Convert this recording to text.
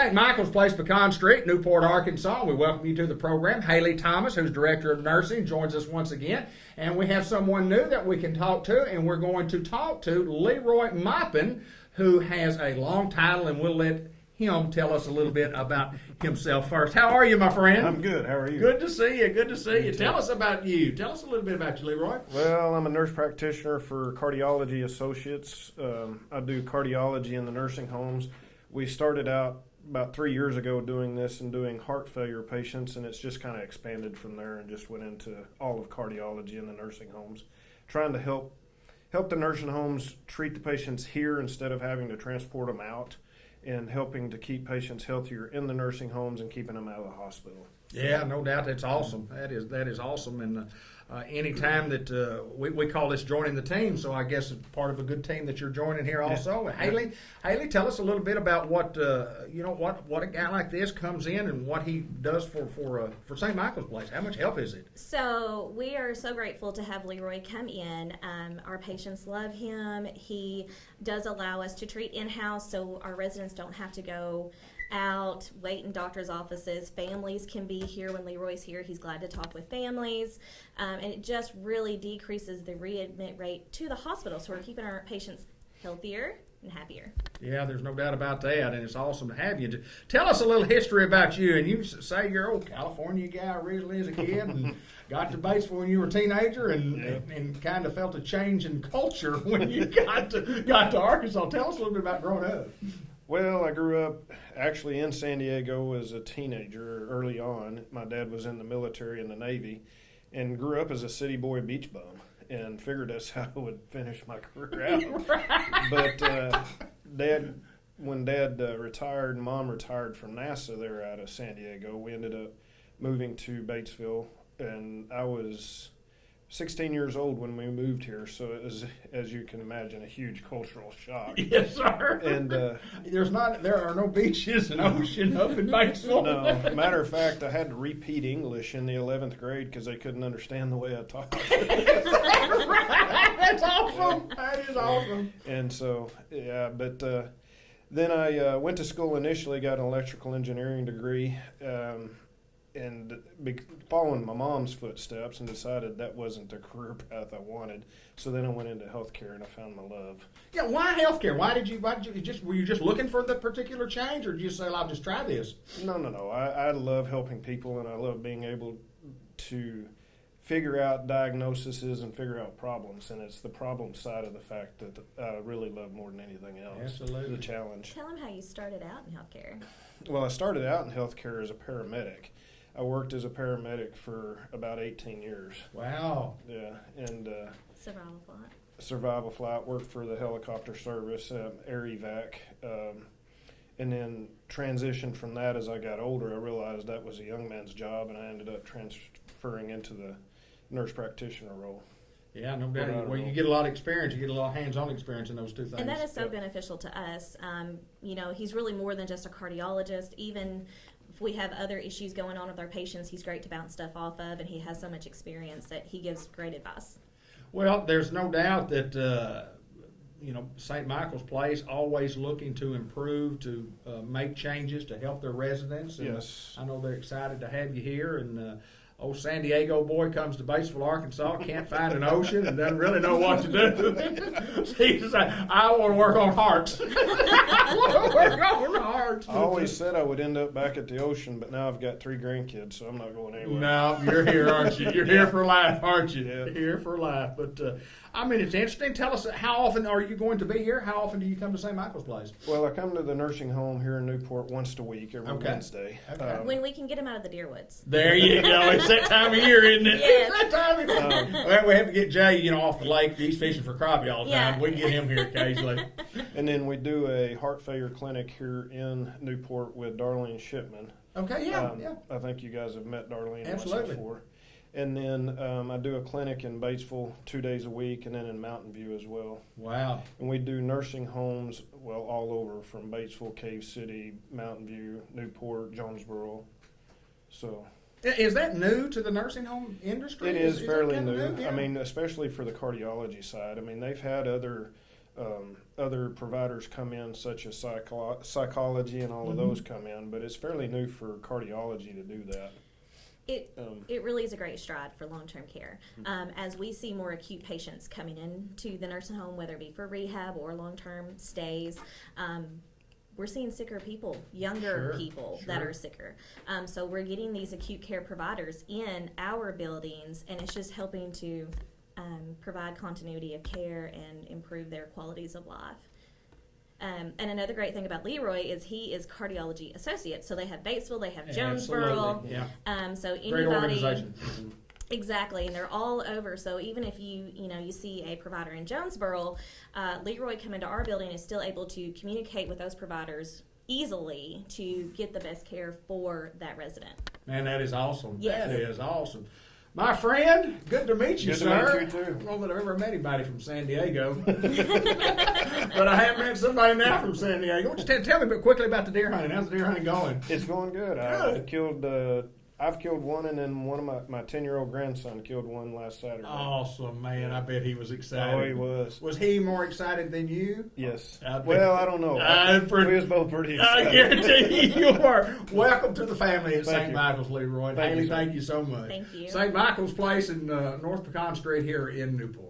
St. Michael's Place, Pecan Street, Newport, Arkansas. We welcome you to the program. Haley Thomas, who's Director of Nursing, joins us once again. And we have someone new that we can talk to, and we're going to talk to Leroy Maupin, who has a long title, and we'll let him tell us a little bit about himself first. How are you, my friend? I'm good. How are you? Good to see you. Good to see you. Tell us about you. Tell us a little bit about you, Leroy. Well, I'm a nurse practitioner for Cardiology Associates. I do cardiology in the nursing homes. We started out about 3 years ago doing this and doing heart failure patients, and it's just kind of expanded from there and just went into all of cardiology in the nursing homes, trying to help the nursing homes treat the patients here instead of having to transport them out, and helping to keep patients healthier in the nursing homes and keeping them out of the hospital. Yeah, no doubt. That's awesome. That is awesome. And any time that we call this joining the team, so I guess it's part of a good team that you're joining here also. Yeah. Haley, tell us a little bit about what a guy like this comes in and what he does for St. Michael's Place. How much help is it? So we are so grateful to have Leroy come in. Our patients love him. He does allow us to treat in-house, so our residents don't have to go out, wait in doctor's offices. Families can be here when Leroy's here. He's glad to talk with families. And it just really decreases the readmit rate to the hospital. So we're keeping our patients healthier and happier. Yeah, there's no doubt about that, and it's awesome to have you. Tell us a little history about you. And you say you're an old California guy originally as a kid and got to Batesville when you were a teenager and kind of felt a change in culture when you got to Arkansas. Tell us a little bit about growing up. Well, I grew up actually in San Diego as a teenager early on. My dad was in the military in the Navy and grew up as a city boy beach bum and figured that's how I would finish my career out. But when Dad retired and Mom retired from NASA there out of San Diego, we ended up moving to Batesville, and I was 16 years old when we moved here, so it was, as you can imagine, a huge cultural shock. Yes, sir. And there are no beaches and ocean up in Batesville. No, matter of fact, I had to repeat English in the 11th grade because they couldn't understand the way I talked. That's awesome. That is awesome. And so, yeah, but then I went to school initially, got an electrical engineering degree. And following my mom's footsteps, and decided that wasn't the career path I wanted. So then I went into healthcare and I found my love. Yeah, why healthcare? Why did you were you just looking for the particular change, or did you say, "I'll just try this"? No. I love helping people, and I love being able to figure out diagnoses and figure out problems. And it's the problem side of the fact that I really love more than anything else. Absolutely. The challenge. Tell him how you started out in healthcare. Well, I started out in healthcare as a paramedic. I worked as a paramedic for about 18 years. Wow. Yeah, and Survival flight. Worked for the helicopter service, air evac, and then transitioned from that as I got older. I realized that was a young man's job, and I ended up transferring into the nurse practitioner role. Yeah, no doubt. Well, you get a lot of experience. You get a lot of hands-on experience in those two things. And that is so beneficial to us. He's really more than just a cardiologist. Even if we have other issues going on with our patients, he's great to bounce stuff off of, and he has so much experience that he gives great advice. Well, there's no doubt that St. Michael's Place always looking to improve, to make changes to help their residents. And yes, I know they're excited to have you here. And old San Diego boy comes to Batesville, Arkansas, can't find an ocean, and doesn't really know what to do. He says, "I want to work on hearts." I want to work on hearts. I always said I would end up back at the ocean, but now I've got 3 grandkids, so I'm not going anywhere. No, you're here, aren't you? You're here for life, aren't you? Yeah. Here for life. But, it's interesting. Tell us, how often are you going to be here? How often do you come to St. Michael's Place? Well, I come to the nursing home here in Newport once a week, every Wednesday. Okay. When we can get him out of the deer woods. There you go. It's that time of year, isn't it? Yes. It's that time of year. Well, we have to get Jay, off the lake. He's fishing for crappie all the time. Yeah. We can get him here occasionally. And then we do a heart failure clinic here in Newport with Darlene Shipman. Okay, yeah. I think you guys have met Darlene Absolutely. once before. And then I do a clinic in Batesville 2 days a week, and then in Mountain View as well. Wow. And we do nursing homes, all over, from Batesville, Cave City, Mountain View, Newport, Jonesboro. So Is that new to the nursing home industry? it is fairly that new. Yeah. Especially for the cardiology side. They've had other Other providers come in, such as psychology and all of those come in, but it's fairly new for cardiology to do that. It really is a great stride for long-term care. As we see more acute patients coming into the nursing home, whether it be for rehab or long-term stays, we're seeing sicker people, younger people that are sicker. So we're getting these acute care providers in our buildings, and it's just helping to provide continuity of care and improve their qualities of life. And another great thing about Leroy is he is cardiology associate. So they have Batesville, they have Jonesboro. Yeah. So anybody, Great organization. Exactly, and they're all over. So even if you see a provider in Jonesboro, Leroy coming to our building is still able to communicate with those providers easily to get the best care for that resident. Man, that is awesome. Yes. That is awesome. My friend, good to meet you, Good to sir. meet you, too. I don't know that I've ever met anybody from San Diego. But I have met somebody now from San Diego. Just tell me quickly about the deer hunting. How's the deer hunting going? It's going good. I've killed one, and then one of my 10-year-old grandson killed one last Saturday. Awesome, man. I bet he was excited. Oh, he was. Was he more excited than you? Yes. I bet- Well, I don't know. We was both pretty excited. I guarantee you are. Welcome to the family at Thank St. you. Michael's, Leroy. Thank Haley, you, sir. thank you so much. Thank you. St. Michael's Place in North Pecan Street here in Newport.